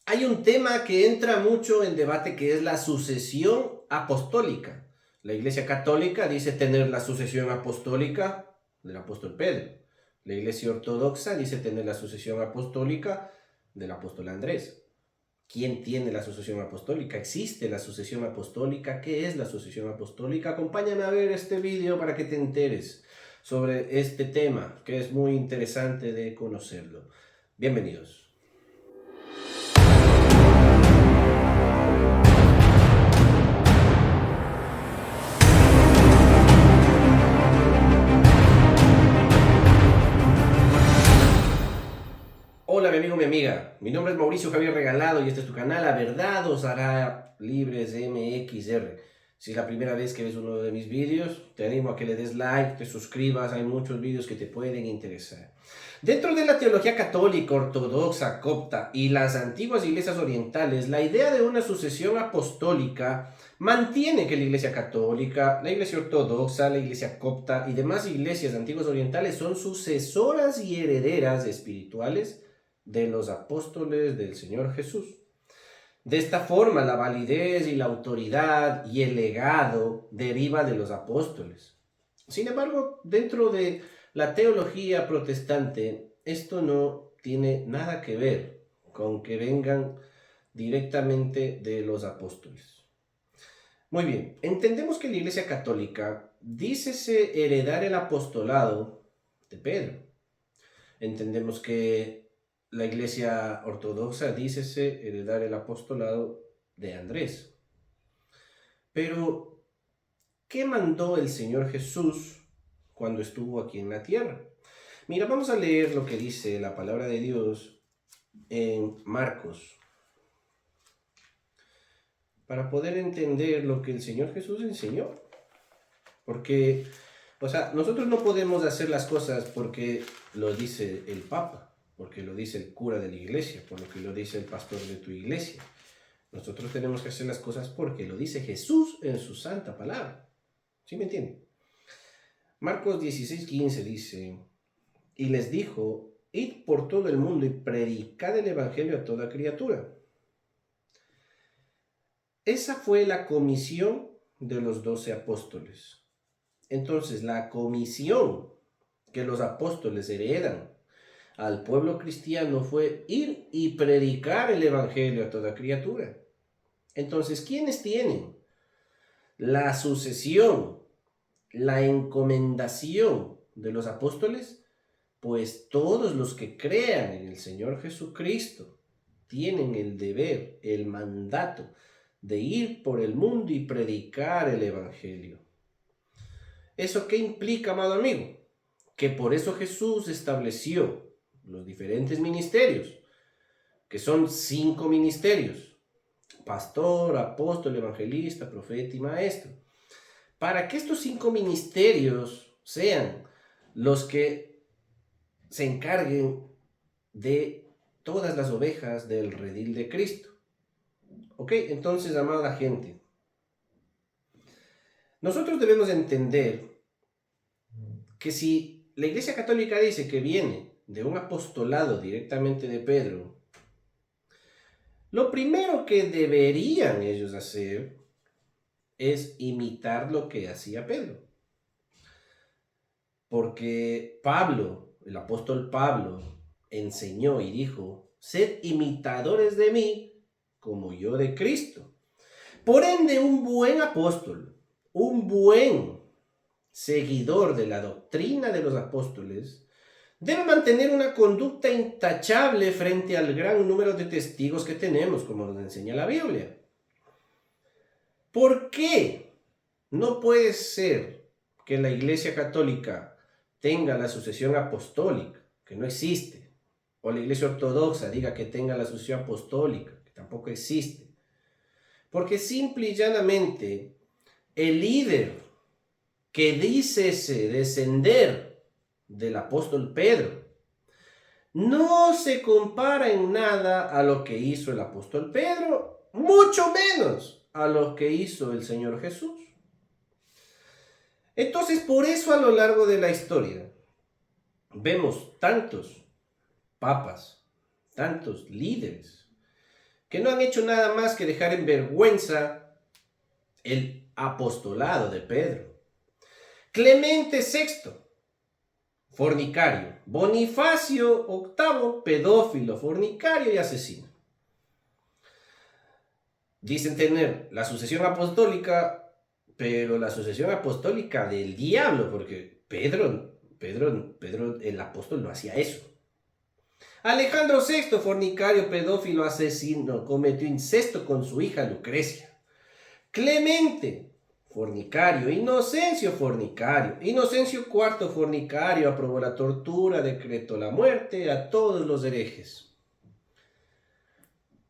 Hay un tema que entra mucho en debate que es la sucesión apostólica. La Iglesia Católica dice tener la sucesión apostólica del apóstol Pedro. La Iglesia Ortodoxa dice tener la sucesión apostólica del apóstol Andrés. ¿Quién tiene la sucesión apostólica? ¿Existe la sucesión apostólica? ¿Qué es la sucesión apostólica? Acompáñame a ver este video para que te enteres sobre este tema, que es muy interesante de conocerlo. Bienvenidos. Hola mi amigo, mi amiga, mi nombre es Mauricio Javier Regalado y este es tu canal La Verdad Os Hará Libres MXR. Si es la primera vez que ves uno de mis vídeos, te animo a que le des like, te suscribas, hay muchos vídeos que te pueden interesar. Dentro de la teología católica, ortodoxa, copta y las antiguas iglesias orientales, la idea de una sucesión apostólica mantiene que la iglesia católica, la iglesia ortodoxa, la iglesia copta y demás iglesias antiguas orientales son sucesoras y herederas espirituales de los apóstoles del Señor Jesús. De esta forma, la validez y la autoridad y el legado deriva de los apóstoles. Sin embargo, dentro de la teología protestante, esto no tiene nada que ver con que vengan directamente de los apóstoles. Muy bien, entendemos que la Iglesia Católica dícese heredar el apostolado de Pedro. Entendemos que la Iglesia Ortodoxa dícese heredar el apostolado de Andrés. Pero, ¿qué mandó el Señor Jesús cuando estuvo aquí en la tierra? Mira, vamos a leer lo que dice la palabra de Dios en Marcos, para poder entender lo que el Señor Jesús enseñó. Porque, nosotros no podemos hacer las cosas porque lo dice el Papa, porque lo dice el cura de la iglesia, porque lo dice el pastor de tu iglesia. Nosotros tenemos que hacer las cosas porque lo dice Jesús en su santa palabra. ¿Sí me entienden? Marcos 16:15 dice, y les dijo, id por todo el mundo y predicad el evangelio a toda criatura. Esa fue la comisión de los 12 apóstoles. Entonces, la comisión que los apóstoles heredan al pueblo cristiano fue ir y predicar el evangelio a toda criatura. Entonces, ¿quiénes tienen la sucesión, la encomendación de los apóstoles? Pues todos los que crean en el Señor Jesucristo tienen el deber, el mandato de ir por el mundo y predicar el evangelio. ¿Eso qué implica, amado amigo? Que por eso Jesús estableció los diferentes ministerios, que son 5 ministerios: pastor, apóstol, evangelista, profeta y maestro, para que estos 5 ministerios sean los que se encarguen de todas las ovejas del redil de Cristo. ¿Ok? Entonces, amada gente, nosotros debemos entender que si la Iglesia Católica dice que viene de un apostolado directamente de Pedro, lo primero que deberían ellos hacer es imitar lo que hacía Pedro. Porque Pablo, el apóstol Pablo, enseñó y dijo, sed imitadores de mí como yo de Cristo. Por ende, un buen apóstol, un buen seguidor de la doctrina de los apóstoles, debe mantener una conducta intachable frente al gran número de testigos que tenemos, como nos enseña la Biblia. ¿Por qué no puede ser que la Iglesia Católica tenga la sucesión apostólica, que no existe, o la Iglesia Ortodoxa diga que tenga la sucesión apostólica, que tampoco existe? Porque simple y llanamente el líder que dice descender del apóstol Pedro no se compara en nada a lo que hizo el apóstol Pedro, mucho menos a lo que hizo el Señor Jesús. Entonces, por eso a lo largo de la historia vemos tantos papas, tantos líderes que no han hecho nada más que dejar en vergüenza el apostolado de Pedro. Clemente VI, fornicario. Bonifacio VIII, pedófilo, fornicario y asesino. Dicen tener la sucesión apostólica, pero la sucesión apostólica del diablo, porque Pedro, el apóstol, no hacía eso. Alejandro VI, fornicario, pedófilo, asesino, cometió incesto con su hija Lucrecia. Clemente, fornicario. Inocencio, fornicario. Inocencio IV, fornicario, aprobó la tortura, decretó la muerte a todos los herejes.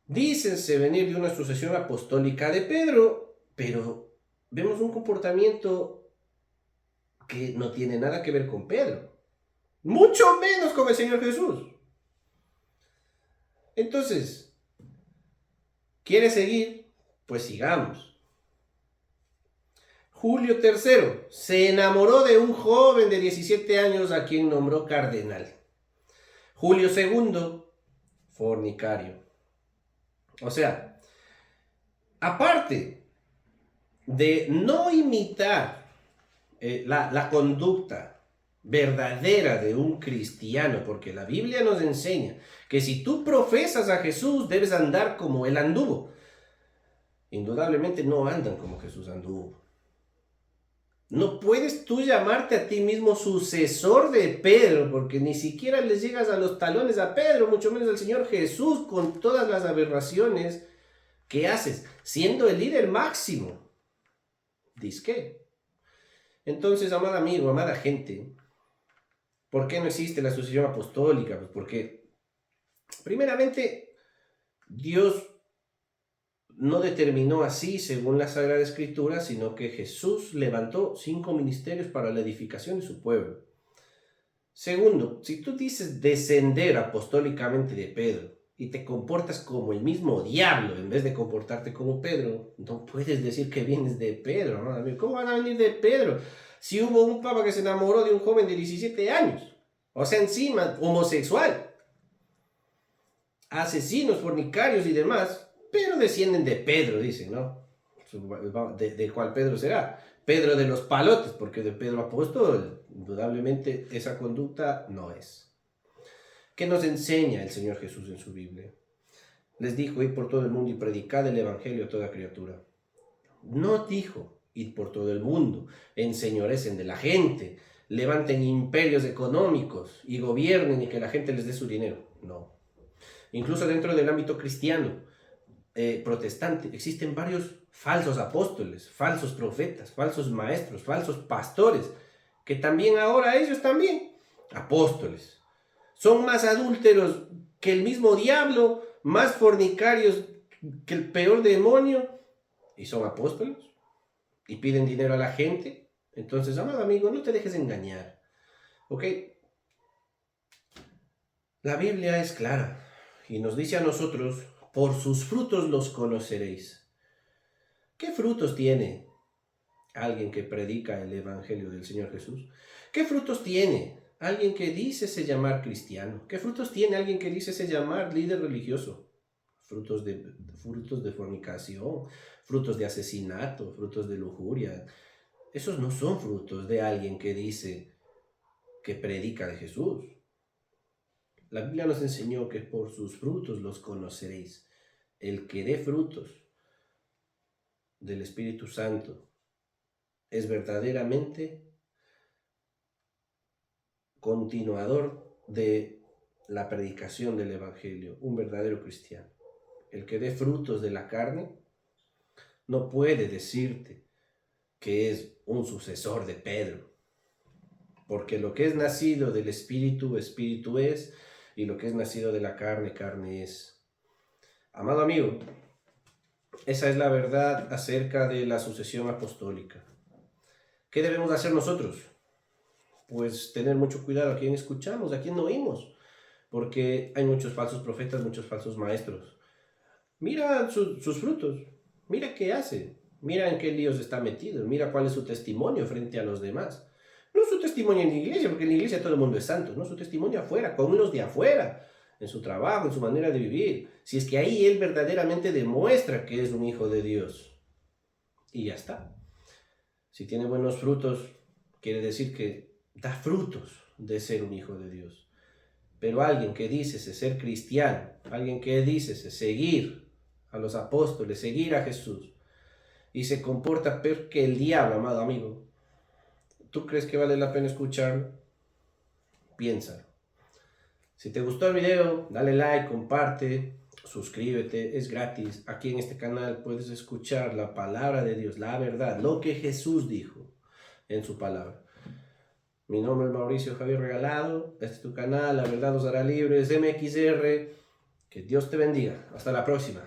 Dícense venir de una sucesión apostólica de Pedro, pero vemos un comportamiento que no tiene nada que ver con Pedro. Mucho menos con el Señor Jesús. Entonces, ¿quiere seguir? Pues sigamos. Julio III se enamoró de un joven de 17 años a quien nombró cardenal. Julio II, fornicario. O sea, aparte de no imitar la conducta verdadera de un cristiano, porque la Biblia nos enseña que si tú profesas a Jesús debes andar como él anduvo. Indudablemente no andan como Jesús anduvo. No puedes tú llamarte a ti mismo sucesor de Pedro, porque ni siquiera les llegas a los talones a Pedro, mucho menos al Señor Jesús, con todas las aberraciones que haces, siendo el líder máximo. ¿Disque? Entonces, amado amigo, amada gente, ¿por qué no existe la sucesión apostólica? Pues porque, primeramente, Dios no determinó así según la Sagrada Escritura, sino que Jesús levantó 5 ministerios para la edificación de su pueblo. Segundo, si tú dices descender apostólicamente de Pedro y te comportas como el mismo diablo en vez de comportarte como Pedro, no puedes decir que vienes de Pedro, ¿no? ¿Cómo van a venir de Pedro? Si hubo un papa que se enamoró de un joven de 17 años, o sea, encima homosexual, asesinos, fornicarios y demás, pero descienden de Pedro, dicen, ¿no? ¿De cuál Pedro será? Pedro de los palotes, porque de Pedro apóstol, indudablemente esa conducta no es. ¿Qué nos enseña el Señor Jesús en su Biblia? Les dijo, id por todo el mundo y predicad el evangelio a toda criatura. No dijo, id por todo el mundo, enseñorecen de la gente, levanten imperios económicos y gobiernen y que la gente les dé su dinero. No. Incluso dentro del ámbito cristiano, protestante, existen varios falsos apóstoles, falsos profetas, falsos maestros, falsos pastores, que también ahora ellos también, apóstoles, son más adúlteros que el mismo diablo, más fornicarios que el peor demonio, y son apóstoles, y piden dinero a la gente. Entonces, amado amigo, no te dejes engañar, ¿ok? La Biblia es clara, y nos dice a nosotros, por sus frutos los conoceréis. ¿Qué frutos tiene alguien que predica el Evangelio del Señor Jesús? ¿Qué frutos tiene alguien que dice se llamar cristiano? ¿Qué frutos tiene alguien que dice se llamar líder religioso? Frutos de fornicación, frutos de asesinato, frutos de lujuria. Esos no son frutos de alguien que dice que predica de Jesús. La Biblia nos enseñó que por sus frutos los conoceréis. El que dé frutos del Espíritu Santo es verdaderamente continuador de la predicación del Evangelio, un verdadero cristiano. El que dé frutos de la carne no puede decirte que es un sucesor de Pedro, porque lo que es nacido del Espíritu, Espíritu es, y lo que es nacido de la carne, carne es. Amado amigo, esa es la verdad acerca de la sucesión apostólica. ¿Qué debemos hacer nosotros? Pues tener mucho cuidado a quién escuchamos, a quién oímos, porque hay muchos falsos profetas, muchos falsos maestros. Mira sus frutos, mira qué hace, mira en qué líos está metido, mira cuál es su testimonio frente a los demás. No su testimonio en la iglesia, porque en la iglesia todo el mundo es santo, no su testimonio afuera, con los de afuera. en su trabajo, en su manera de vivir. Si es que ahí él verdaderamente demuestra que es un hijo de Dios. Y ya está. Si tiene buenos frutos, quiere decir que da frutos de ser un hijo de Dios. Pero alguien que dice ser cristiano, alguien que dice seguir a los apóstoles, seguir a Jesús, y se comporta peor que el diablo, amado amigo, ¿tú crees que vale la pena escucharlo? Piénsalo. Si te gustó el video, dale like, comparte, suscríbete, es gratis. Aquí en este canal puedes escuchar la palabra de Dios, la verdad, lo que Jesús dijo en su palabra. Mi nombre es Mauricio Javier Regalado, este es tu canal, La Verdad Os Hará Libres, MXR. Que Dios te bendiga. Hasta la próxima.